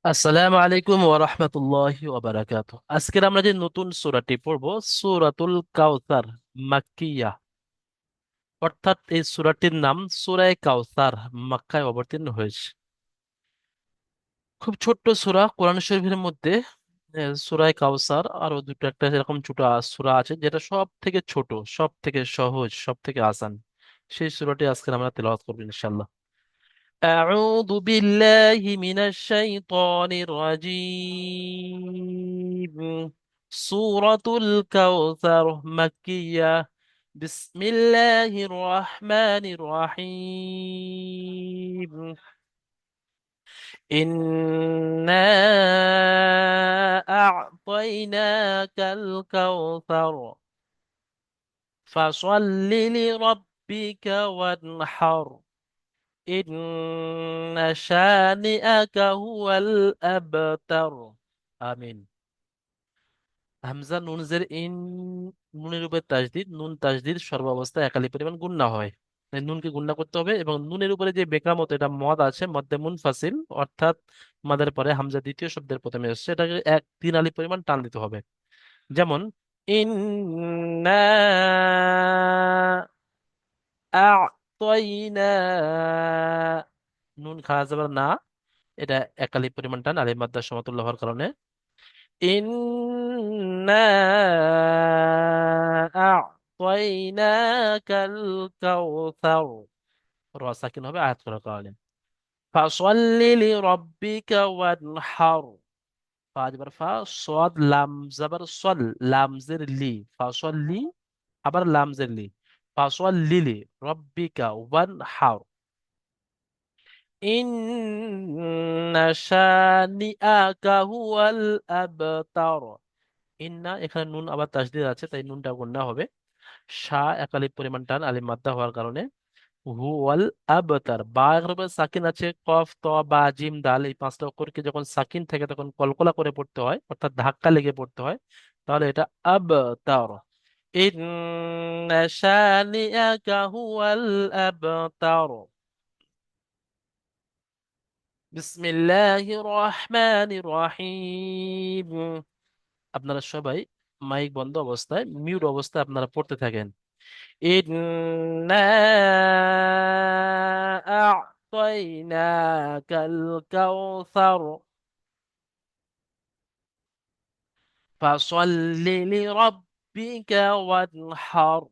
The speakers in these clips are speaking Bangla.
আসসালামু আলাইকুম ওয়া রাহমাতুল্লাহি ওয়া বারাকাতুহু। আজকের আমরা যে নতুন সূরাটি পড়ব, সূরাতুল কাউসার, মাক্কিয়া। অর্থাৎ এই সূরাটির নাম সূরা কাউসার, মক্কায় অবতীর্ণ হয়েছে। খুব ছোট্ট সূরা কোরআন শরীফের মধ্যে। সূরা কাউসার আরো দুটো একটা এরকম ছোট সূরা আছে, যেটা সব থেকে ছোট, সব থেকে সহজ, সব থেকে আসান। সেই সূরাটি আজকে আমরা তেলাওয়াত করব ইনশাআল্লাহ। أعوذ بالله من الشيطان الرجيم. سورة الكوثر مكية. بسم الله الرحمن الرحيم. إنا أعطيناك الكوثر فصل لربك وانحر إن شانئك هو الأبتر. আমিন। হামজা নুন জের ইন, নুনের উপরে তাজদিদ, নুন তাজদিদ সর্বাবস্থায় একালি পরিমাণ গুণনা হয়। তাই নুনকে গুণনা করতে হবে, এবং নুনের উপরে যে বেকামত, এটা মদ আছে, মধ্যে মুনফাসিল, অর্থাৎ মাদের পরে হামজা দ্বিতীয় শব্দের প্রথমে এসেছে, এটাকে এক তিন আলি পরিমাণ টান দিতে হবে। যেমন ইন্না আ'তাইনা, নুন খাড়া যাবার না, এটা একালি পরিমাণ টান আলিফ মাদ্দার সমতুল্য হওয়ার কারণে। ইন্না আ'তাইনাকাল কাউসার, র সাকিন হবে আয়াত করার কারণে। ফাসাল্লি লিরাব্বিকা ওয়ানহার, ফা জবর ফা, সাদ লাম জবর সল, লাম জের লি, ফাসাল্লি, আবার লাম জের লি, ফাসাল্লি লিরাব্বিকা ওয়ানহার। ইন্না শানিআকা হুয়াল আবতার। ইন্না, এখানে নুন আবার তাসদিদ আছে, তাই নুনটা গুণনা হবে। শা একালিফ পরিমাণ টান আলিফ মাদ্দা হওয়ার কারণে। হুয়াল আবতার, বা এর উপরে সাকিন আছে, কফ ত বা জিম দাল, এই পাঁচটা অক্ষরকে যখন সাকিন থাকে তখন কলকলা করে পড়তে হয়, অর্থাৎ ধাক্কা লেগে পড়তে হয়, তাহলে এটা আবতার। ইন্না শানিআকা হুয়াল আবতার। বিসমিল্লাহির রহমানির রহিম। আপনারা সবাই মাইক বন্ধ অবস্থায়, মিউট অবস্থায় আপনারা পড়তে থাকেন। ইন্না আ'তাইনাকাল কাউসার ফাসাল্লি লিরাব্বিকা ওয়ানহার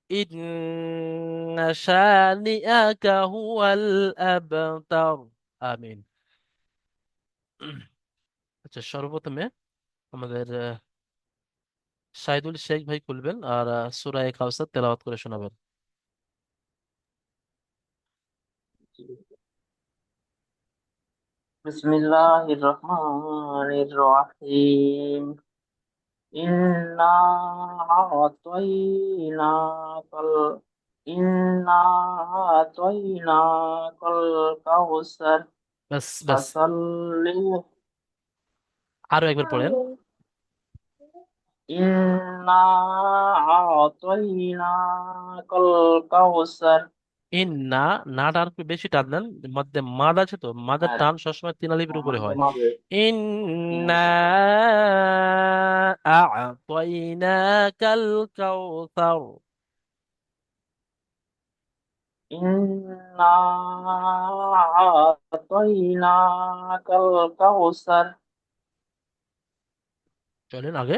ইন্না শানিআকা হুয়াল আবতার। আমিন। আচ্ছা, সর্বপ্রথমে আমাদের সাইদুল শেখ ভাই খুলবেন আর সূরা কাউসার তেলাওয়াত করে শোনাবেন। বিসমিল্লাহির রহমানির রহিম। ইন্না আতাইনাকাল ইন্না আতাইনাকাল কাউসার ব্যাস ব্যাস, ফাসাল্লি। আরো একবার পড়েন। ইন্না আতাইনাকাল কাউসার। ইন না, নাটা আর একটু বেশি টান দেন। মধ্যে মাদ আছে, তো মাদের আর টান সবসময় তিন আলিফের উপরে হয়। মাধ্যমে ইন্না আ'তাইনাকাল কাউসার। ইন্না আতাইনাকাল কাউসার চলেন আগে।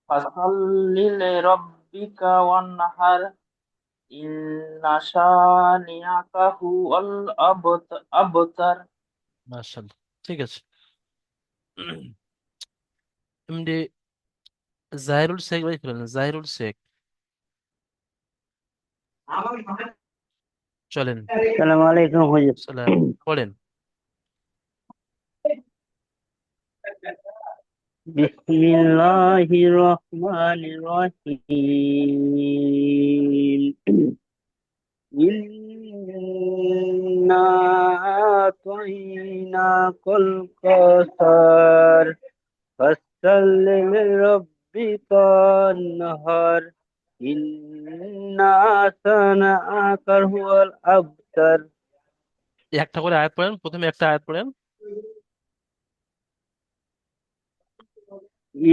ফাসাল্লি লিরাব্বিকা ওয়ানহার ইন্না শানিআকা হুয়াল আবতার। মাশাআল্লাহ, ঠিক আছে। এমডি জাহিরুল শেখ ভাই খুলেন, জাহিরুল শেখ, চলেন। আসসালামু আলাইকুম হুজুর। সালাম, পড়েন। বিসমিল্লাহির রহমানির রহিম। ইন্না আতাইনাকাল কাউসার ফাসাল্লি লিরাব্বিকা ওয়ানহার ইন্না শানিআকা হুয়াল আবতার। একটা করে আয়াত পড়েন, প্রথমে একটা আয়াত পড়েন।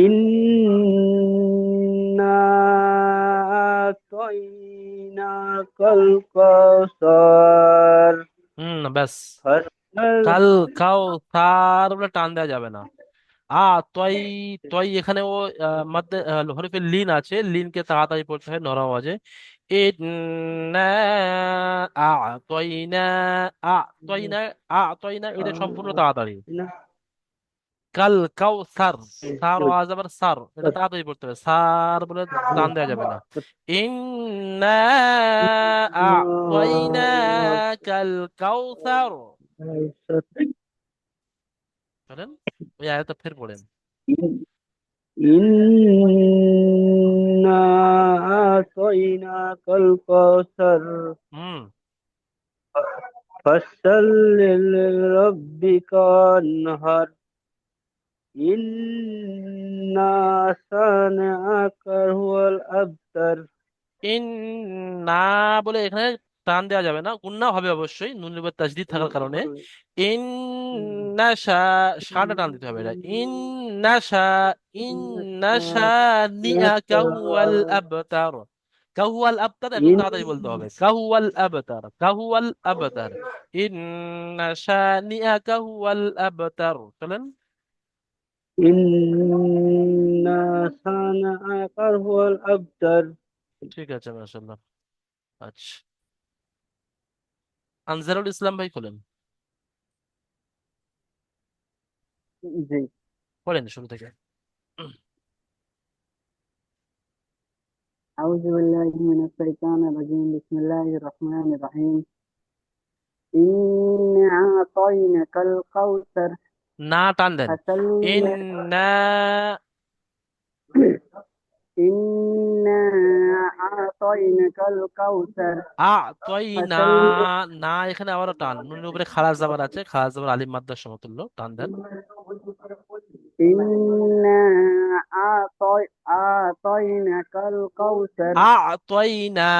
إنا أعطيناك الكوثر ব্যাস। فاسأل কাল কাউ তার বলে টান দেওয়া যাবে না। আ তয়, তয় এখানে ও মধ্যে হরফে লিন আছে, লিনকে তাড়াতাড়ি পড়তে হয় নরম আওয়াজে। ইন্না আ তয়না, আ তয়না, আ তয়না, এটা সম্পূর্ণ তাড়াতাড়ি। কাল কাউসার, সার ও আজ আবার সার, এটা তাড়াতাড়ি পড়তে হবে, সার বলে টান দেওয়া যাবে না। ইন্না আ তয়না কাল কাউসার। চলেন ওই আয়াতটা ফের পড়েন। إنا أعطيناك الكوثر হুম। فصل لربك وانهر إن شانئك هو الأبتر ইন না বলে এখানে টান দেওয়া যাবে না, গুণনা হবে অবশ্যই নুনের উপর তাসদিদ থাকার কারণে। ইন নাশা, শাটা টান দিতে হবে, এটা ইন নাশা, ইন নাশা নিয়া কাহুয়াল আবতার। কাহুয়াল আবতার একদম তাড়াতাড়ি বলতে হবে, কাহুয়াল আবতার, কাহুয়াল আবতার। ইন নাশা নিয়া কাহুয়াল আবতার। চলেন। إن شانئك هو الأبتر ঠিক আছে, মাশাআল্লাহ। আচ্ছা, আনজারুল ইসলাম ভাই খোলেন, জি পড়েন শুরু থেকে। أعوذ بالله من الشيطان الرجيم بسم الله الرحمن الرحيم إنا أعطيناك الكوثر না টান দেন। فصل ইন্না, إنا أعطيناك الكوثر আ তই না, فصل না এখানে আবারও টান, নুনের উপরে খালাস জাবার আছে, খালাস জাবার আলিফ মাদ্দার সমতুল্য, টান দেন। إنا أعطيناك الكوثر আ তই না।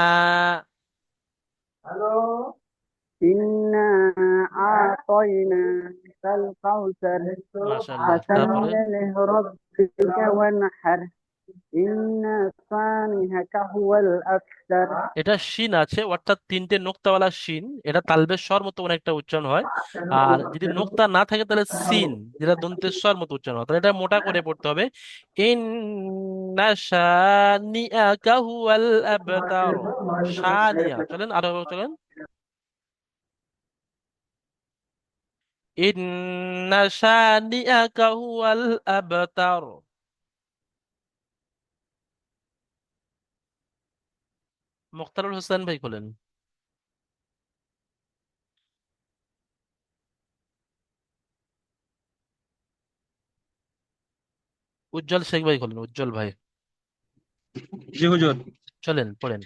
إنا أعطيناك الكوثر মাশাআল্লাহ, فصل তারপরে لربك وانحر إن شانئك هو الأبتر এটা শিন আছে, অর্থাৎ তিনটে নোক্তাওয়ালা শিন, এটা তালবের স্বর মতো অনেকটা উচ্চারণ হয়। আর যদি নোক্তা না থাকে তাহলে সিন, যেটা দন্তের স্বর মতো উচ্চারণ হয়, তাহলে এটা মোটা করে পড়তে হবে। ইন শানিআকা হুয়াল আবতার। শানিয়া, চলেন আরো চলেন। ইন্না শানিআকা হুয়াল আবতার। মুখতারুল হোসেন ভাই খোলেন। উজ্জ্বল শেখ ভাই খোলেন, উজ্জ্বল ভাই। জি হুজুর চলেন পড়েন।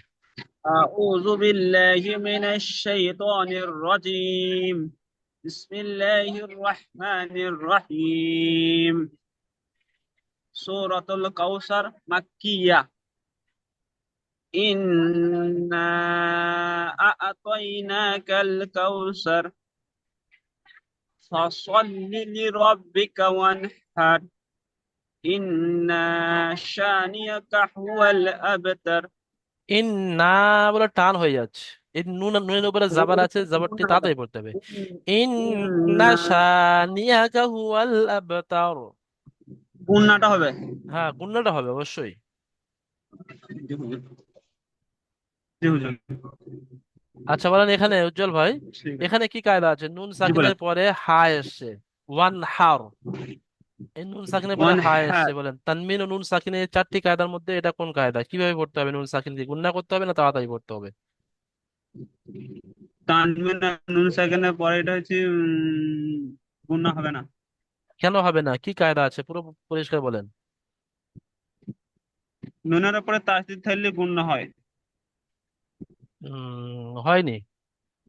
أعوذ بالله من الشيطان الرجيم بسم الله الرحمن الرحيم سورة الكوثر مكية إنا أعطيناك الكوثر فصل لربك وانحر إن شانئك هو الأبتر ইন না বলে টান হয়ে যাচ্ছে। এই নুন, নুনের উপরে জাবার আছে, জাবারটি তাড়াতাড়ি পড়তে হবে। ইন না শানিআকা হুয়াল আবতার। গুণনাটা হবে হ্যাঁ, গুণনাটা হবে অবশ্যই। জি হুজুর জি হুজুর আচ্ছা বলেন এখানে উজ্জ্বল ভাই, ঠিক আছে এখানে কি কায়দা আছে? নুন জি বলেন সাকিনের পরে হা এসছে, ওয়ান হার। এই নুন সাকিনের পরে ওয়ান হা এসছে, হ্যাট বলেন তানমিন ও নুন সাকিনের চারটি কায়দার মধ্যে এটা কোন কায়দা? কিভাবে পড়তে হবে? নুন সাকিন কি গুণনা করতে হবে না তাড়াতাড়ি পড়তে হবে? তানবিন নুন সেকেন্ডের পরে এটা হচ্ছে গুণনা হবে না কেন হবে না? কি কায়দা আছে পুরো পরিষ্কার বলেন। নুনের উপরে তাসদিদ থাকলে গুণনা হয় হয়নি।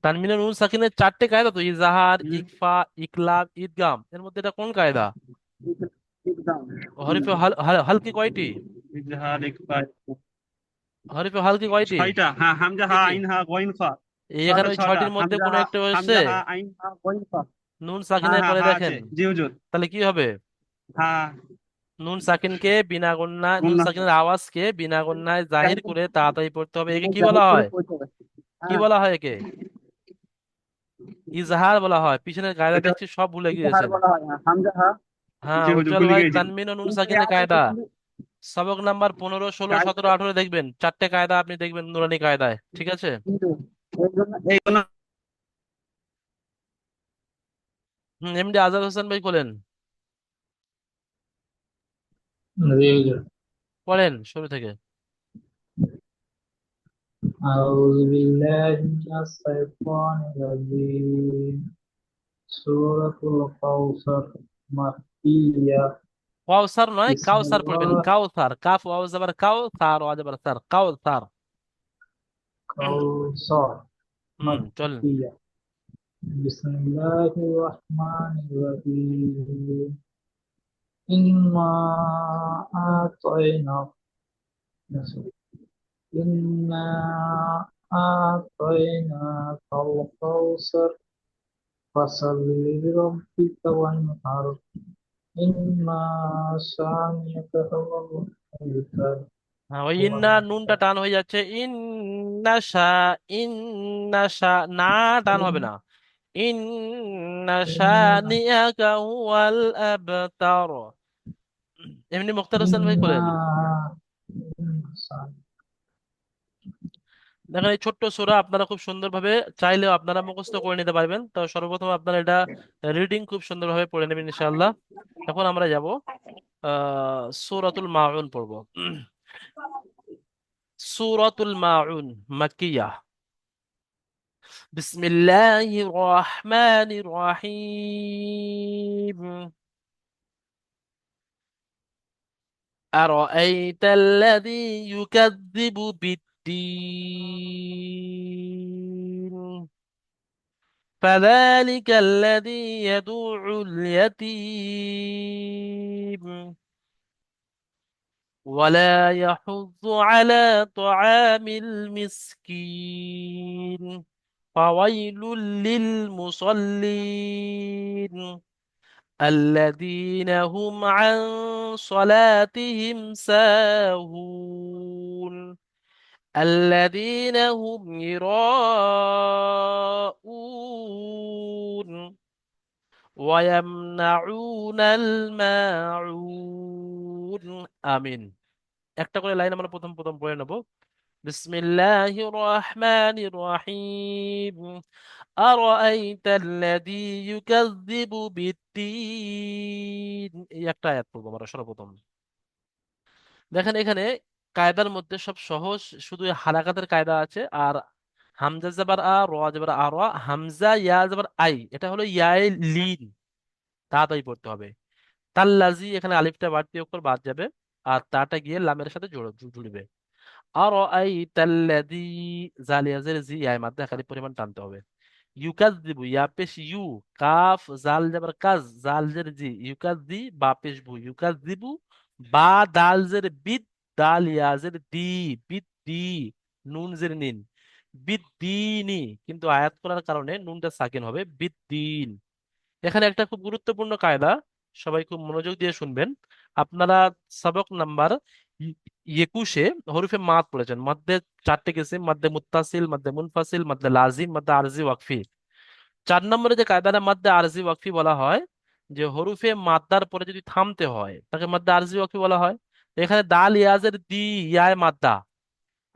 তানমিনের নুন সাকিনের চারটে কায়দা তো, ইজাহার, হুম, ইকফা, ইকলাব, ঈদগাম, এর মধ্যে এটা কোন কায়দা? একদম হরিফে হালকি কয়টি? ইজহার ইকফা হরিফে হালকি কয়টি? ছয়টা হ্যাঁ হামজা কি হা কি? আইন হা গইন ফা এই এখানে টোটাল ওই ছটা, ছয়টির মধ্যে হামজা কোনো হা, একটা হচ্ছে হামজা হা আইন হা গইন ফা। নুন হ্যাঁ সাকিনের হ্যাঁ পরে হা আছে, দেখেন, জি হুজুর। তাহলে কি হবে? হ্যাঁ। নুন সাকিনকে বিনা গুণনায়, নুন গুন্না। সাকিনের আওয়াজকে বিনা গুণনায় জাহির করে তাড়াতাড়ি পড়তে হবে। একে কি বলা জাহির করে হয়? পড়তে হবে। কি হ্যাঁ। বলা হয় একে? ইজহার বলা হয়। পিছনের কায়দা এটা দেখছি সব ভুলে হার গিয়েছেন। বলা হয়, হ্যাঁ, হামজা হা। হ্যাঁ জি হুজুর, উজ্জ্বল ভুলে ভাই, গেছি। তানমিন ও নুন কিন্তু এই সাকিনের আয়াতে কায়দা কিন্তু সবক নাম্বার 15, 16, কায়দা 17, 18 দেখবেন, চারটে কায়দা আপনি দেখবেন নুরানি কায়দায়, ঠিক আছে? কিন্তু এই জন্য এমডি আজাদ হোসেন ভাই বলেন, জি। পড়েন শুরু থেকে। أعوذ بالله من الشيطان الرجيم. سورة الكوثر مكية. কাউসার নয়, بسم কাউসার পড়বেন, الله. কাউসার, কাফ ওয়াও জাবার কাউ, সার ওয়া জাবার সার, কাউসার। كوثر চলেন। مكية. بسم الله الرحمن الرحيم. إنا أعطيناك إنا أعطيناك الكوثر فصل لربك وانحر إما شانئك هو الأبتر. হ্যাঁ, ওই هو ইন্না নুনটা الأبتر. টান হয়ে যাচ্ছে, ইন্নাশা, ইন্নাশা, না টান হবে না, ইন্নাশা إن নিয়াকা হুয়াল আবতার। এমনি মুখতার হোসেন ভাই বলেন। إنا দেখেন এই ছোট্ট সূরা আপনারা খুব সুন্দরভাবে চাইলেও আপনারা মুখস্থ করে নিতে পারবেন। তো সর্বপ্রথম আপনারা এটা রিডিং খুব সুন্দরভাবে পড়ে নেবেন ইনশাআল্লাহ। এখন আমরা যাব সূরাতুল মাউন পড়ব। সূরাতুল মাউন মাক্কিয়া। বিসমিল্লাহির রহমানির রহিম। أرأيت الذي يكذب بالدين فذلك الذي يدع اليتيم ولا يحض على طعام المسكين فويل للمصلين الذين هم عن صلاتهم ساهون الذين هم يراءون ويمنعون الماعون আমিন। একটা করে লাইন আমরা প্রথম প্রথম পড়ে নেব। বিসমিল্লাহির রহমানির রহিম। আরাআইতা আল্লাযী ইউকাযযিবু বিদ্দীন, এই একটা আয়াত পড়বো আমরা সর্বপ্রথম। দেখেন এখানে কায়দার মধ্যে সব সহজ, শুধু হালাকাতের কায়দা আছে। আর হামজা জাবার আ, র জাবার আর, হামজা ইয়া জাবার আই, এটা হলো ইয়ায়ে লিন, তাড়াতাড়ি পড়তে হবে। তাল্লাজি, এখানে আলিফটা বাড়তি অক্ষর বাদ যাবে, আর তাটা গিয়ে লামের সাথে জুড়বে। আর আই তাল্লাদি, জালিয়াজের জি আয় মাদ্দা খালি পরিমাণ টানতে হবে। ইউকাযযিবু, ইয়া পেশ ইউ, কাফ জাল জাবার কাজ, জাল জের জি, ইউকাযযি, বা পেশ বু, ইউকাযযিবু, বা দাল জের বিদ, দাল ইয়া জের দি, বিদ দি, নুন জের নিন, বিদ্দিনি, কিন্তু আয়াত করার কারণে নুনটা সাকিন হবে, বিদ্দিন। এখানে একটা খুব গুরুত্বপূর্ণ কায়দা, সবাই খুব মনোযোগ দিয়ে শুনবেন। আপনারা সবক নাম্বার 21-এ হরফে মাদ পড়েছেন। মধ্যে চারটে কিসিম, মধ্যে মুত্তাসিল, মধ্যে মুনফাসিল, মধ্যে লাজিম, মধ্যে আরজি ওয়াকফি। 4 নম্বরে যে কায়দাটা মধ্যে আরজি ওয়াকফি বলা হয়, যে হরফে মাদ্দার পরে যদি থামতে হয় তাকে মধ্যে আরজি ওয়াকফি বলা হয়। এখানে দাল ইয়াজের দি, ইয়ায় মাদ্দা,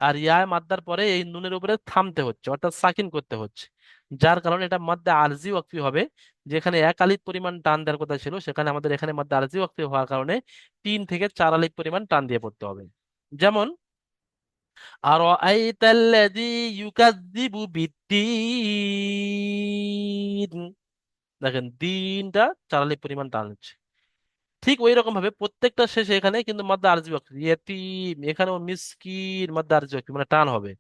আর ইয়ায় মাদ্দার পরে এই নুনের উপরে থামতে হচ্ছে, অর্থাৎ সাকিন করতে হচ্ছে, যার কারণে এটা মাদ্দা আরজি ওয়াকফি হবে। যেখানে 1 আলিফ পরিমাণ টান দেওয়ার কথা ছিল, সেখানে আমাদের এখানে মাদ্দা আরজি ওয়াকফি হওয়ার কারণে 3 থেকে 4 আলিফ পরিমাণ টান দিয়ে পড়তে হবে। যেমন আর আইতাল্লাযী ইউকাযযিবু বিদ্দীন, দেখেন দিনটা 4 আলিফ পরিমাণ টান হচ্ছে। ঠিক ওই রকম ভাবে প্রত্যেকটা শেষে এখানে কিন্তু মাদ্দা আরজি ওয়াকফি, ইয়েতিম এখানেও মিসকিন, মাদ্দা আরজি ওয়াকফি মানে টান হবে।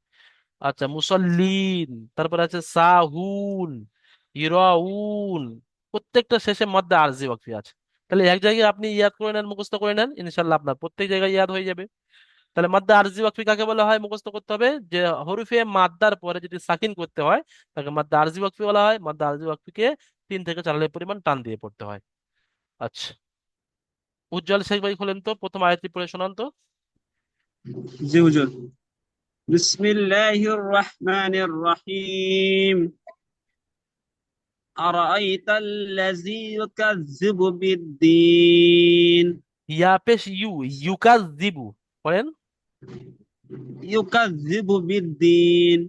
আচ্ছা, মুসল্লিন, তারপর আছে সাহুন, ইরাউন, প্রত্যেকটা শেষে মধ্যে আরজি ওয়াকফি আছে। তাহলে এক জায়গায় আপনি ইয়াদ করে নেন, মুখস্থ করে নেন, ইনশাল্লাহ আপনার প্রত্যেক জায়গায় ইয়াদ হয়ে যাবে। তাহলে মাদ্দা আরজি ওয়াকফি কাকে বলা হয় মুখস্থ করতে হবে, যে হরফে মাদ্দার পরে যদি সাকিন করতে হয় তাকে মাদ্দা আরজি ওয়াকফি বলা হয়। মাদ্দা আরজি ওয়াকফিকে 3 থেকে 4 আলিফ পরিমাণ টান দিয়ে পড়তে হয়। আচ্ছা, উজ্জ্বল শেখ ভাই খোলেন তো, প্রথম আয়াতটি পড়ে শোনান তো। জি হুজুর। বিসমিল্লাহির রহমানির রহিম। আরাআইতাল্লাযী ইউকাযযিবু বিদ্দীন। ইয়া পেশ ইউ, ইউকাজ জিবু পড়েন। ইউকাযযিবু বিদ্দীন।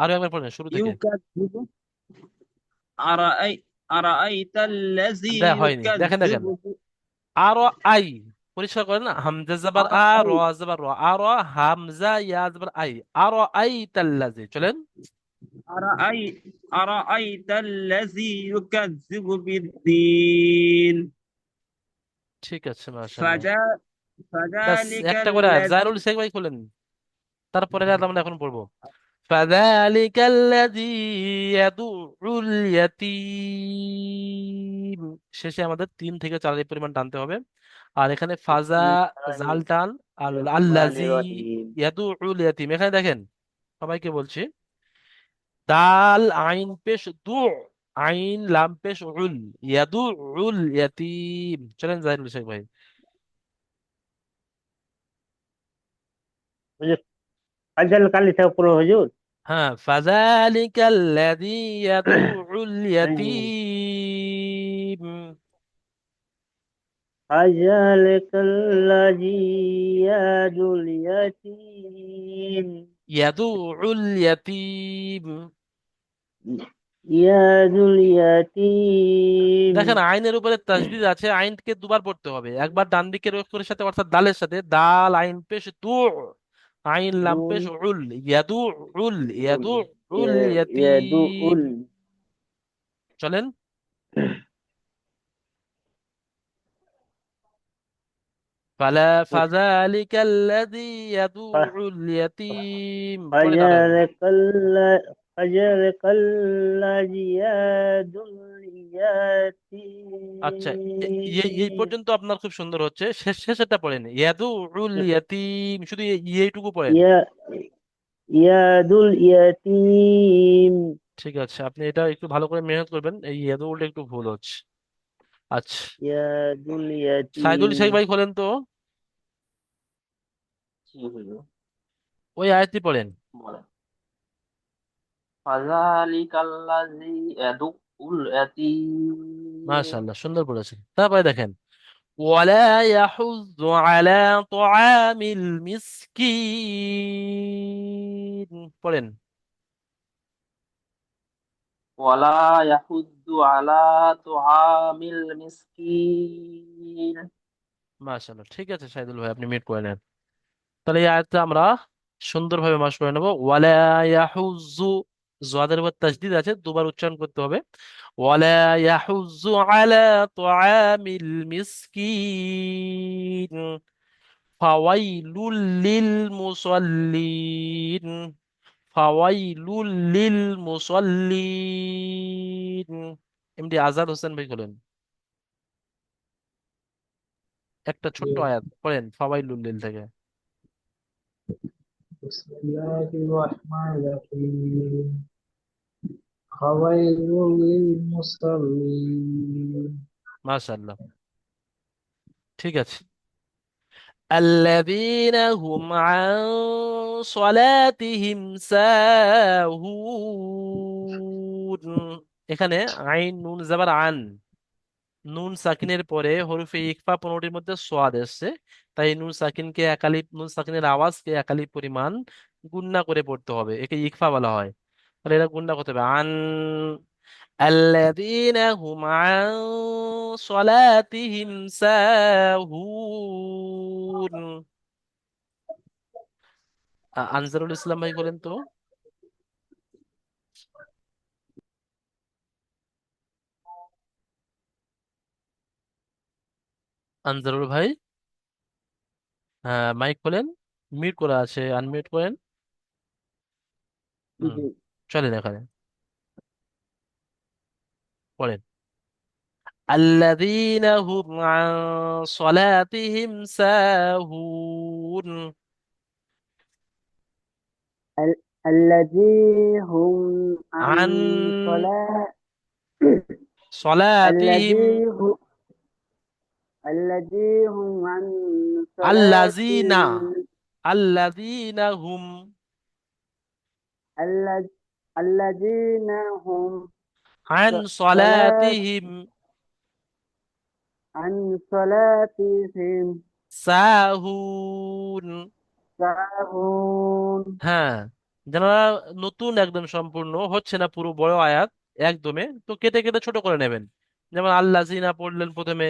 আরো একবার পড়েন শুরু থেকে। ইউকাযযিবু। আরাআই আরাআইতাল্লাযী হয়নি, দেখেন দেখেন। ইউকাযযিবু আর আই, পরিষ্কার করেন না, হামজা জবর আ, র আরাআই জবর র, আর হামজা ইয়া জবর আই। আর আই তাল্লাজি, চলেন। আরাআই আরাআইতাল্লাযী ইউকাযযিবু বিদ্দীন। ঠিক আছে, মাশাআল্লাহ। ফাজা ব্যাস, একটা করে আয়াত। ফাযালিকাল্লাযী। জায়রুল শেখ ভাই খুলেন, তারপরে আয়াত আমরা এখন পড়বো। ফাযালিকাল্লাযী ইয়াদুউল ইয়াতীম, শেষে আমাদের 3 থেকে 4 আলিফ পরিমাণ টানতে হবে। আর এখানে ফাজা, জাল টান, আর আল্লাযী ইয়াদুউল ইয়াতীম, এখানে দেখেন সবাইকে বলছি, দাল আইন পেশ দু, আইন লাম পেশ উল, ইয়াদু উল ইয়াতিম। চলেন জাহিরুল শেখ ভাই। হুজুর, আজকাল কালি থেকে পড়ো হুজুর। হ্যাঁ, ফাযালিকাল্লাযী ইয়াদুউল হ্যাঁ। ইয়াতীম, আজকাল ইয়াদুল ইয়াতীম। ইয়াদুউল ইয়াতীম। ইয়াদুল ইয়াতীম। দেখেন আইনের উপরে তাসদিদ আছে, আইনকে দুবার পড়তে হবে, একবার ডান দিকের অক্ষরের সাথে অর্থাৎ দালের সাথে, দাল আইন পেশ দু, আইন লাম দুল পেশ উল, ইয়াদু উল, উল ইয়াদু উল ইয়াতীম। ইয়াদুল। চলেন। فذلك الذي يدعو اليتيم পড়েন আরো একবার। ফাজারকাল্লাযী ইয়াদুল আচ্ছা, এই ইয়াতীম। পর্যন্ত আপনার খুব সুন্দর হচ্ছে, শেষেরটা পড়েন, ইয়াদুল ইয়াতিম, শুধু এইটুকু পড়েন। ইয়া ইয়াদুল ইয়াতীম। ঠিক আছে, আপনি এটা একটু ভালো করে মেহনত করবেন, এই ইয়াদুলটা একটু ভুল হচ্ছে। আচ্ছা, ইয়াদুল সাইদুল ইয়াতীম। শেখ ভাই বলেন তো, জি হুজুর, ওই আয়াতটি পড়েন। বলেন। ফাযালিকাল্লাযী ইয়াদুল ইয়াতীম। মাশাআল্লাহ, সুন্দর পড়েছেন। তারপরে দেখেন, ওয়ালা ইয়াহুয্যু আলা তুআমিল মিসকিন পড়েন। ওয়ালা ইয়াহুদ্দু আলা তুআমিল মিসকিন। মাশাআল্লাহ, ঠিক আছে সাইদুল ভাই, আপনি মিট করে নেন। তাহলে এই আয়াতটা আমরা সুন্দরভাবে মাস করে নেব। ওয়ালা ইয়াহুজ্জু, যাদের উপর তাসদিদ আছে দুবার উচ্চারণ করতে হবে। ওয়ালা ইয়াহুজ্জু আলা তুআমিল মিসকিন, ফাওয়াইলুল লিল মুসাল্লিন, ফাওয়াইলুল লিল মুসাল্লিন। এমডি আজাদ হোসেন ভাই বলেন, একটা ছোট্ট আয়াত পড়েন ফাওয়াইলুল লিল থেকে। بسم الله الرحمن الرحيم. فويل للمصلين. মাশাআল্লাহ, ঠিক আছে। الذين هم عن صلاتهم ساهون, এখানে আইন নুন জাবার আন, নুন সাকিনের পরে হরফে ইকফা 15টির মধ্যে সোয়াদ এসছে, তাই নুন সাকিনকে একালিপ, নুন সাকিনের আওয়াজকে একালিপ পরিমাণ গুণনা করে পড়তে হবে, একে ইকফা বলা হয়। তাহলে এটা গুণনা করতে হবে, আন الذين هم عن صلاتهم ساهون। আনসারুল ইসলাম ভাই বলেন তো। আনসারুল ভাই, হ্যাঁ মাইক খোলেন, মিউট করা আছে, আনমিউট করেন। হুম, চলেন এখানে পড়েন। الذين هم عن صلاتهم ساهون। الذي هم عن عن صلاة صلاتهم. الذي هو الذي هم عن الذين صلاتهم الذين هم الذ- الذين هم عن صلاة صلاتهم عن صلاتهم সাহুন। ساهون। হ্যাঁ, যারা নতুন একদম সম্পূর্ণ হচ্ছে না পুরো বড় আয়াত একদমে, তো কেটে কেটে ছোট করে নেবেন। যেমন আল্লাযিনা পড়লেন প্রথমে,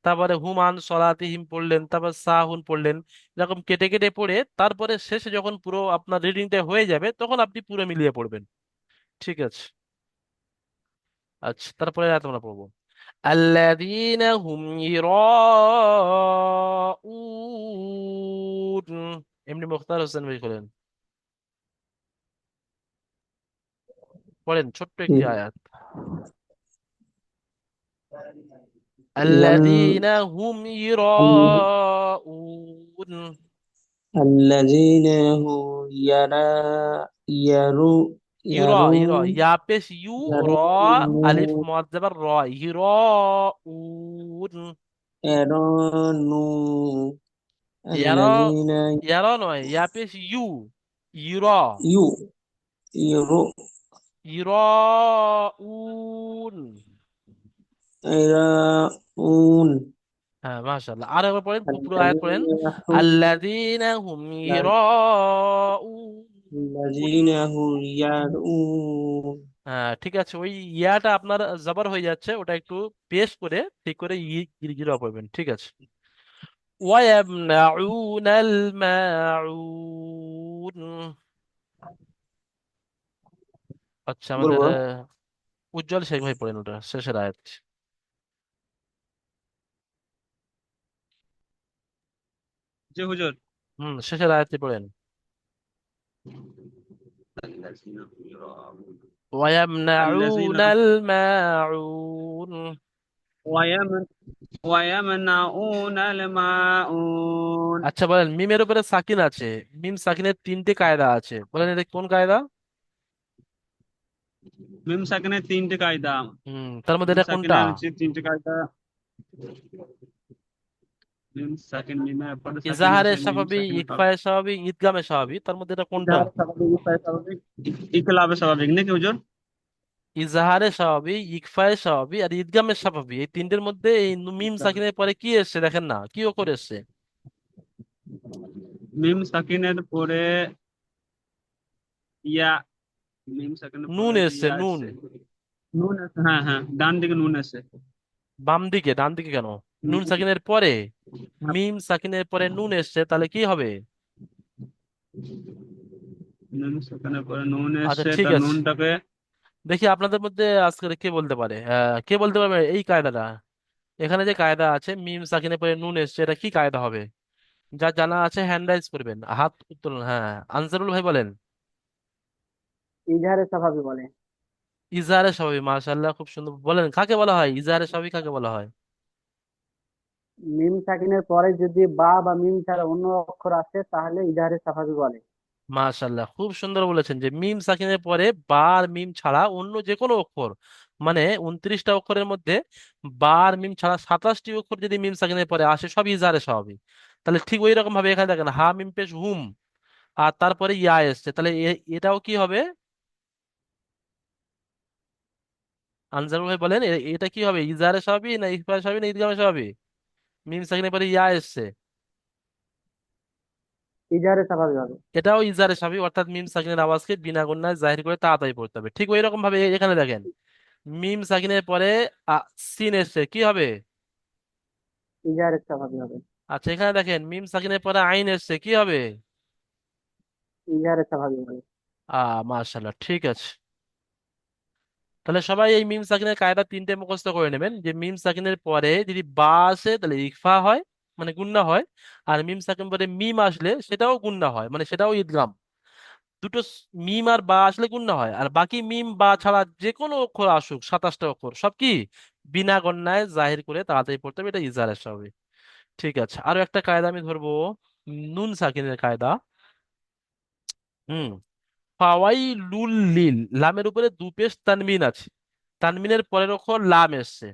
তারপরে হুমান সলাতিহিম পড়লেন, তারপর সাহুন পড়লেন। এরকম কেটে কেটে পড়ে তারপরে শেষে যখন পুরো আপনার রিডিংটা হয়ে যাবে তখন আপনি পুরো মিলিয়ে পড়বেন। ঠিক আছে। আচ্ছা, তারপরে আয়াত আমরা পড়বো। الذين هم يراءون। এমনি মুখতার হোসেন ভাই করেন, পড়েন ছোট্ট একটি আয়াত। لم الذين هم يراءون. الذين هم يرو ইরা يرون ইয়া পেশ ইউ, র আলিফ يرون মদ জবর র, ইরাউন। يرون ইয়ারা, الذين ইয়ারা নয়, ইয়া পেশ ইউ, ইরা, يو يرو ইরাউন। يراؤون হ্যাঁ, মাশাআল্লাহ। আর একবার পড়েন, পুরো আয়াত পড়েন। الذين هم আল্লাযীনা হুম ইরাউন। الذين هم يرون হ্যাঁ, ঠিক আছে। ওই ইয়াটা আপনার জবর হয়ে যাচ্ছে, ওটা একটু পেশ করে ঠিক করে গিরা পড়বেন। ঠিক আছে। ويمنعون الماعون। আচ্ছা, আমাদের বলবো উজ্জ্বল শেখ ভাই পড়েন ওটা শেষের আয়াত। জি হুজুর। শেষের আয়াতটি পড়েন। الذين ويمنعون الماعون। ويمن ويمنعون الماعون। আচ্ছা, বলেন মিমের উপরে সাকিন আছে, মিম সাকিনের তিনটে কায়দা আছে, বলেন এটা কোন কায়দা? মিম সাকিনের তিনটে কায়দা। তার মধ্যে মিম এটা কোনটা? সাকিনের হচ্ছে তিনটে কায়দা। মিম সাকিন, মিমের পরে সাকিন ইজাহারে আছে, মিম স্বাভাবিক, সাকিনের পর ইকফায়ে স্বাভাবিক, ইদগামে স্বাভাবিক, তার মধ্যে এটা কোনটা? ইজাহার স্বাভাবিক, ইকফা স্বাভাবিক, ইকলাবে স্বাভাবিক নাকি হুজুর? ইজাহারে স্বাভাবিক, ইকফায়ে স্বাভাবিক আর ইদগামে স্বাভাবিক, এই তিনটের মধ্যে এই মিম সাকিনের পরে কি এসছে দেখেন না, কি অক্ষর এসছে? মিম সাকিনের পরে ইয়া, মিম সাকিনের নুন পরে যে এসছে, ইয়া নুন। আছে, নুন আছে, হ্যাঁ হ্যাঁ, ডান দিকে নুন আছে। বাম দিকে, ডান দিকে কেন? নুন সাকিনের পরে, মিম সাকিনের পরে নুন এসছে, তাহলে কি হবে? নুন সাকিনের পরে নুন আচ্ছা, এসছে, ঠিক তার আছে। নুনটাকে দেখি আপনাদের মধ্যে আজকে কে বলতে পারে, কে বলতে পারবে এই কায়দাটা? এখানে যে কায়দা আছে মিম সাকিনের পরে নুন এসছে, এটা কি কায়দা হবে? যা জানা আছে হ্যান্ড রাইজ করবেন, হাত উত্তোলন। হ্যাঁ, আনসারুল ভাই বলেন। ইজহারে স্বাভাবিক বলে। ইজাহারে স্বাভাবিক, মাশাআল্লাহ, খুব সুন্দর বলেন। কাকে বলা হয় ইজাহারে স্বাভাবিক, কাকে বলা হয়? মিম সাকিনের পরে যদি বা বা মিম ছাড়া অন্য অক্ষর আসে তাহলে ইজহারে স্বাভাবিক বলে। মাশাআল্লাহ, খুব সুন্দর বলেছেন যে মিম সাকিনের পরে বা আর মিম ছাড়া অন্য যে কোনো অক্ষর, মানে 29টা অক্ষরের মধ্যে বা আর মিম ছাড়া 27টি অক্ষর যদি মিম সাকিনের পরে আসে সব ইজাহারে স্বাভাবিক। তাহলে ঠিক ওই রকম ভাবে এখানে দেখেন হা মিম পেশ হুম, আর তারপরে ইয়া এসছে, তাহলে এটাও কি হবে? আনসারুল ভাই বলেন, এটা কি হবে? ইজাহারে স্বাভাবিক না ইফারে স্বাভাবিক না ইদগামে স্বাভাবিক? মিম সাকিনের পরে ইয়া এসছে, ইজহারে স্বাভাবিক হবে। এটাও ইজাহারে স্বাভাবিক, অর্থাৎ মিম সাকিনের আওয়াজকে বিনা গুণায় জাহির করে তাড়াতাড়ি পড়তে হবে। ঠিক ওই রকম ভাবে এখানে দেখেন মিম সাকিনের পরে আ, সিন এসছে, কি হবে? ইজহারে স্বাভাবিক হবে। আচ্ছা, এখানে দেখেন মিম সাকিনের পরে আইন এসছে, কি হবে? ইজহারে স্বাভাবিক হবে। মাশাআল্লাহ, ঠিক আছে। তাহলে সবাই এই মিম সাকিনের কায়দা তিনটে মুখস্থ করে নেবেন, যে মিম সাকিনের পরে যদি বা আসে তাহলে ইকফা হয়, মানে গুন্না হয়। আর মিম সাকিন পরে মিম আসলে সেটাও গুন্না হয়, মানে সেটাও ইদগাম। দুটো মিম আর বা আসলে গুন্না হয়, আর বাকি মিম বা ছাড়া যে কোনো অক্ষর আসুক, 27টা অক্ষর সব কি বিনা গণ্যায় জাহির করে তাড়াতাড়ি পড়তে হবে, এটা ইজাহারের স্বাভাবিক। ঠিক আছে, আরো একটা কায়দা আমি ধরবো, নুন সাকিনের কায়দা। হুম ফাওয়াইলুল লিল, লামের উপরে দু পেশ তানমিন আছে, তানমিনের পরের অক্ষর লাম এসছে।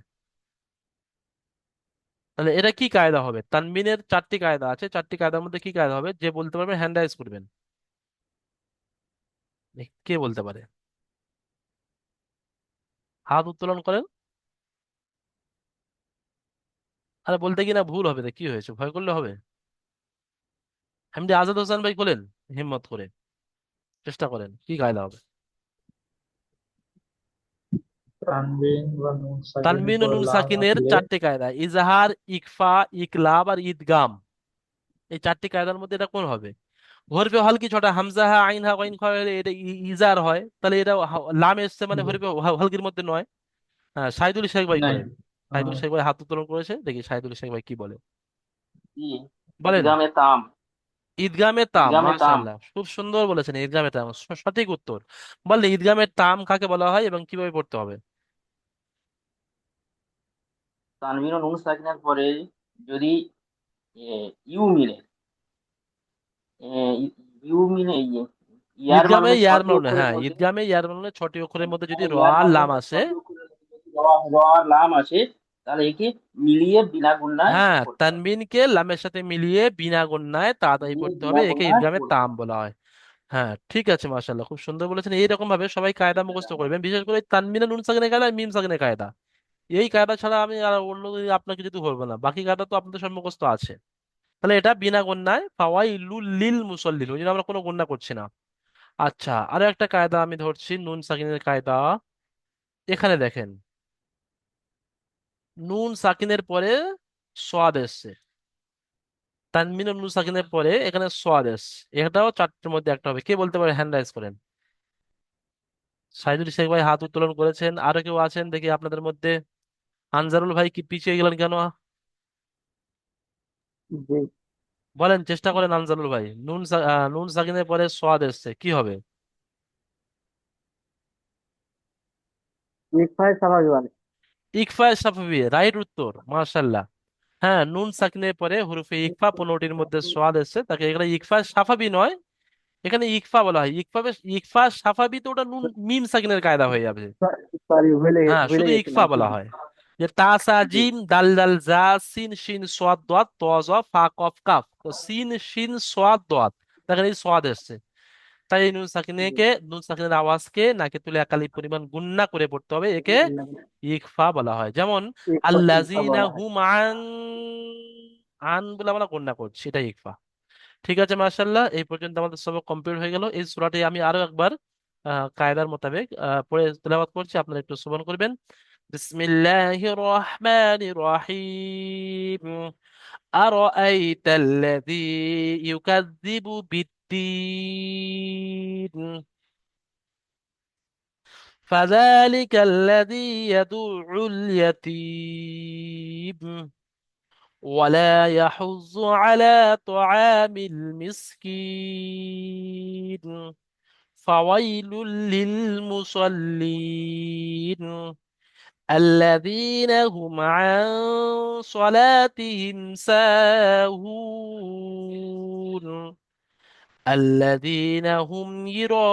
তাহলে এটা কি কায়দা হবে? তানবিনের চারটি কায়দা আছে, চারটি কায়দার মধ্যে কি কায়দা হবে? যে বলতে পারবে হ্যান্ড রাইজ করবেন। কে বলতে পারে? হাত উত্তোলন করেন। আরে বলতে কি না ভুল হবে, তো কি হয়েছে, ভয় করলে হবে? এমনি আজাদ হোসেন ভাই বলেন, হিম্মত করে চেষ্টা করেন, কি কায়দা হবে? তানবিন বা নুন সাকিনের তানবিন ও পর নুন লাম সাকিনের আসলে চারটি কায়দা: ইজহার, ইকফা, ইকলাব আর ঈদগাম। এই চারটি কায়দার মধ্যে এটা কোন হবে? হরফে হলকি ছটা, হামজা হা, আইন হা, গাইন খা হলে এটা ইজার হয়, তাহলে এটা লাম এসছে মানে হরফে হলকির মধ্যে নয়। হ্যাঁ, শাহিদুল শেখ ভাই নাই। করেন। শাহিদুল শেখ ভাই হাত উত্তোলন করেছে, দেখি শাহিদুল শেখ ভাই কি বলে। কি? বলেন। ইদগামে তাম। ঈদগামে তাম, ইদগামে তাম। মাশাআল্লাহ, খুব সুন্দর বলেছেন, ঈদগামে তাম সঠিক উত্তর। বললে ঈদগামে তাম কাকে বলা হয় এবং কিভাবে পড়তে হবে? তানবিন ও নুন সাকিনের পরে যদি এ, ইউ মিলে, এ, ইউ মিলে ইয়ার ঈদগামে মানে ইয়ার ছটি মানে, অক্ষরের হ্যাঁ, মধ্যে, ঈদগামে ইয়ার মানে ছটি অক্ষরের মধ্যে যদি হ্যাঁ, র ইয়ার আর মানে লাম আসে। ছটি অক্ষরের মধ্যে যদি র আর লাম তাহলে একে মিলিয়ে বিনা গুণনায় হ্যাঁ, পড়তে হবে। তানবিনকে লামের সাথে মিলিয়ে বিনা গুণনায় তাড়াতাড়ি মিলিয়ে পড়তে বিনা হবে, একে গুণনায় ঈদগামে পড়তে তাম হবে। বলা হয়। হ্যাঁ, ঠিক আছে, মাশাআল্লাহ, খুব সুন্দর বলেছেন। এইরকম ভাবে সবাই কায়দা মুখস্থ করবেন, বিশেষ করে তানবিনে নুন সাকিনের কায়দা আর মিম সাকিনের কায়দা। এই কায়দা ছাড়া আমি আর অন্য আপনাকে যেতে বলবো না, বাকি কায়দা তো আপনাদের সব মুখস্থ আছে। তাহলে এটা বিনা গুণনায় ফাওয়াইলুল লিল মুসাল্লিন, ওই জন্য আমরা কোনো গুণনা করছি না। আচ্ছা, আরো একটা কায়দা আমি ধরছি, নুন সাকিনের কায়দা। এখানে দেখেন, নুন সাকিনের পরে সোয়াদ এসছে, তানমিন ও নুন সাকিনের পরে এখানে সোয়াদ এসছে, এটাও চারটির মধ্যে একটা হবে। কে বলতে পারে? হ্যান্ড রাইজ করেন। সাইদুল শেখ ভাই হাত উত্তোলন করেছেন, আরো কেউ আছেন দেখি আপনাদের মধ্যে? আনজারুল ভাই কি পিছিয়ে গেলেন কেন? জি। বলেন, চেষ্টা করেন আনজারুল ভাই। নুন সাকিনের পরে সোয়াদ এসছে, কি হবে? ইকফায় স্বাভাবিক বলে। ইকফা সাফাবি, রাইট উত্তর, মাশাআল্লাহ। হ্যাঁ, নুন সাকিনের পরে হরফে ইকফা 15টির মধ্যে সোয়াদ এসছে, তাকে এখানে ইকফা সাফাবি নয়, এখানে ইকফা বলা হয়। ইকফা সাফাবি তো ওটা নুন মিম সাকিনের কায়দা হয়ে যাবে। সরি, ভুলে হ্যাঁ, ভুলে শুধু ইকফা গেছিলাম। বলা হয়। যে তাসা জি। জিম দাল দাল জা সিন শিন সোয়াদ দোয়াত ত জ ফা কফ কাফ, তো সিন শিন সোয়াদ দোয়াত, দেখেন এই সোয়াদ এসছে। তাই এই নুন সাকিনের আওয়াজকে নাকে তুলে একালি পরিমাণ গুণনা করে পড়তে হবে, একে ইকফা বলা হয়। যেমন ইকফা আল্লাযিনা বলা হয়। হুম আন, আন বলে আমরা গুণনা করছি, এটা ইকফা। ঠিক আছে, মাশাআল্লাহ, এই পর্যন্ত আমাদের সবক কমপ্লিট হয়ে গেল। এই সূরাটি আমি আরো একবার কায়দার মোতাবেক পড়ে তেলাওয়াত করছি, আপনারা একটু শ্রবণ করবেন। বিসমিল্লাহির রহমানির রহিম। আরাআইতা আল্লাযী ইউকাযযিবু বিদ্দীন, ফাযালিকা আল্লাযী ইয়াদুউল ইয়াতীম ولا يحض على طعام المسكين فويل للمصلين الذين هم عن صلاتهم ساهون الذين هم يراءون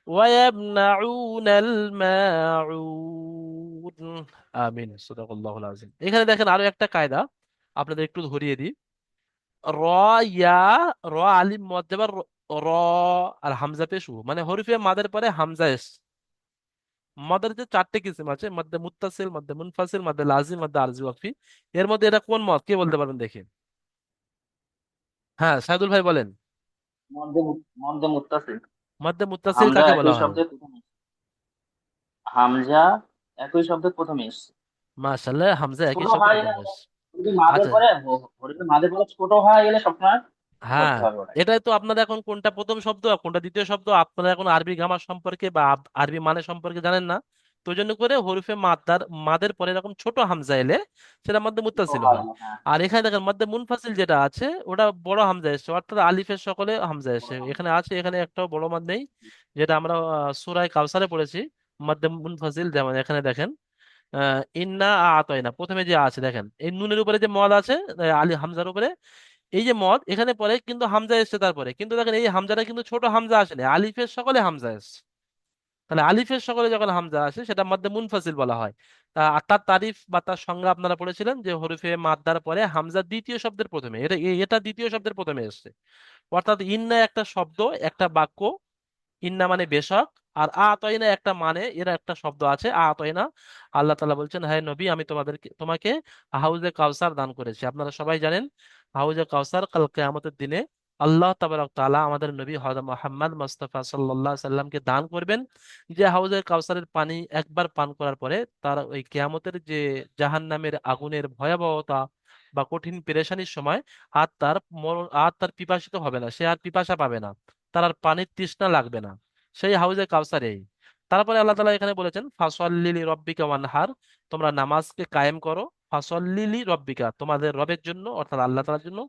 ويمنعون الماعون আমিন, সাদাকাল্লাহুল আযীম। এখানে দেখেন আরো একটা কায়দা আপনাদের একটু ধরিয়ে দিই। র, ইয়া, র আলিফ মদ দেবার, র আর হামজা পেশ উ, মানে হরফে মাদের পরে হামজা এস। মাদের যে চারটে কিসিম আছে, মধ্যে মুত্তাসিল, মধ্যে মুনফাসিল, মধ্যে লাজিম, মধ্যে আরজি ওয়াকফি, এর মধ্যে এটা কোন মদ, কে বলতে পারবেন দেখি? হ্যাঁ, সাইদুল ভাই বলেন। মধ্যে মধ্যে মুত্তাসিল। মধ্যে মুত্তাসিল হামজা কাকে বলা একই হয়? শব্দে প্রথমে, হামজা একই শব্দে প্রথমে এসছে। মাশাআল্লাহ, হামজা ছোট একই শব্দ হয় না, প্রথমে এসেছে। যদি মাদের আচ্ছা, পরে হরিফের মাদের পরে ছোট হয়ে গেলে সবসময় হ্যাঁ, করতে হবে ওটাই। এটাই তো আপনারা এখন কোনটা প্রথম শব্দ আর কোনটা দ্বিতীয় শব্দ, আপনারা এখন আরবি গ্রামার সম্পর্কে বা আরবি মানে সম্পর্কে জানেন না। তো ওই জন্য করে হরফে মাদের পরে এরকম ছোট হামজা এলে সেটা মধ্যে ছোট মুত্তাসিল হয় হয়। না, হ্যাঁ। আর এখানে দেখেন মধ্যে মুনফাসিল যেটা আছে ওটা বড় হামজা এসেছে, অর্থাৎ আলিফের সকলে হামজা বড় এসেছে, হামজা। এখানে আছে, এখানে একটাও বড় মাদ নেই। যেটা আমরা সূরা কাউসারে পড়েছি, মধ্যে মুনফাসিল, যেমন এখানে দেখেন ইন্না আতাইনা প্রথমে যে আছে, দেখেন এই নুনের উপরে যে মদ আছে, আলি হামজার উপরে, এই যে মদ এখানে পরে কিন্তু হামজা এসছে তারপরে, কিন্তু দেখেন এই হামজাটা কিন্তু ছোট হামজা আসেনি, আলিফের সকলে হামজা এসছে। তাহলে আলিফের সকলে যখন হামজা আসে সেটা মাদ্দে মুনফাসিল বলা হয়। তার তারিফ বা তার সংজ্ঞা আপনারা পড়েছিলেন যে হরফে মাদ্দার পরে হামজা দ্বিতীয় শব্দের প্রথমে, এটা দ্বিতীয় শব্দের প্রথমে এসছে। অর্থাৎ ইন্না একটা শব্দ, একটা বাক্য, ইন্না মানে বেশক, আর আতয়না একটা মানে, এর একটা শব্দ আছে আতয়না। আল্লাহ তাআলা বলছেন, হ্যাঁ নবী আমি তোমাকে হাউজে কাউসার দান করেছি। আপনারা সবাই জানেন হাউজে কাউসার কাল কিয়ামতের দিনে আল্লাহ তাবারক তাআলা আমাদের নবী হযরত মুহাম্মদ মুস্তাফা সাল্লাল্লাহু আলাইহি সাল্লামকে দান করবেন। যে হাউজে কাউসারের পানি একবার পান করার পরে তার ওই কিয়ামতের যে জাহান্নামের আগুনের ভয়াবহতা বা কঠিন পেরেশানির সময় আর তার পিপাসিত হবে না, সে আর পিপাসা পাবে না, তার আর পানির তৃষ্ণা লাগবে না, সেই হাউজে কাউসারেই। তারপরে আল্লাহ তাআলা এখানে বলেছেন ফাসল্লিলি রব্বিকা ওয়ানহার, তোমরা নামাজকে কায়েম করো, ফাসল্লিলি রব্বিকা তোমাদের রবের জন্য অর্থাৎ আল্লাহ তাআলার জন্য,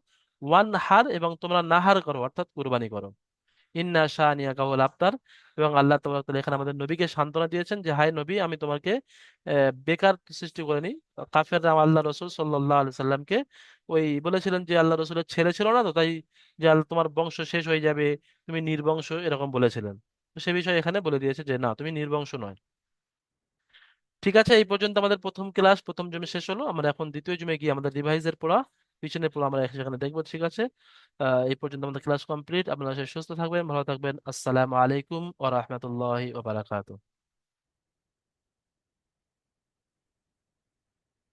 ওয়ানহার এবং তোমরা নাহার করো অর্থাৎ কুরবানি করো, ইন্না শানিয়াকা হুয়াল আবতার। এবং আল্লাহ তাআলা এখানে আমাদের নবীকে সান্ত্বনা দিয়েছেন যে হায় নবী আমি তোমাকে বেকার সৃষ্টি করিনি। কাফেররা আল্লাহ রসুল সাল্লাল্লাহু আলাইহি সাল্লামকে ওই বলেছিলেন যে আল্লাহ রসুলের ছেলে ছিল না তো, তাই যে তোমার বংশ শেষ হয়ে যাবে, তুমি নির্বংশ এরকম বলেছিলেন। তো সে বিষয়ে এখানে বলে দিয়েছে যে না, তুমি নির্বংশ নয়। ঠিক আছে, এই পর্যন্ত আমাদের প্রথম ক্লাস, প্রথম জমে শেষ হলো। আমরা এখন দ্বিতীয় জমে গিয়ে আমাদের রিভাইজের পড়া, পিছনের পড়া আমরা সেখানে দেখবো। ঠিক আছে, এই পর্যন্ত আমাদের ক্লাস কমপ্লিট। আপনারা সবাই সুস্থ থাকবেন, ভালো থাকবেন। আসসালামু আলাইকুম ওয়া রাহমাতুল্লাহি ওয়া বারাকাতুহু।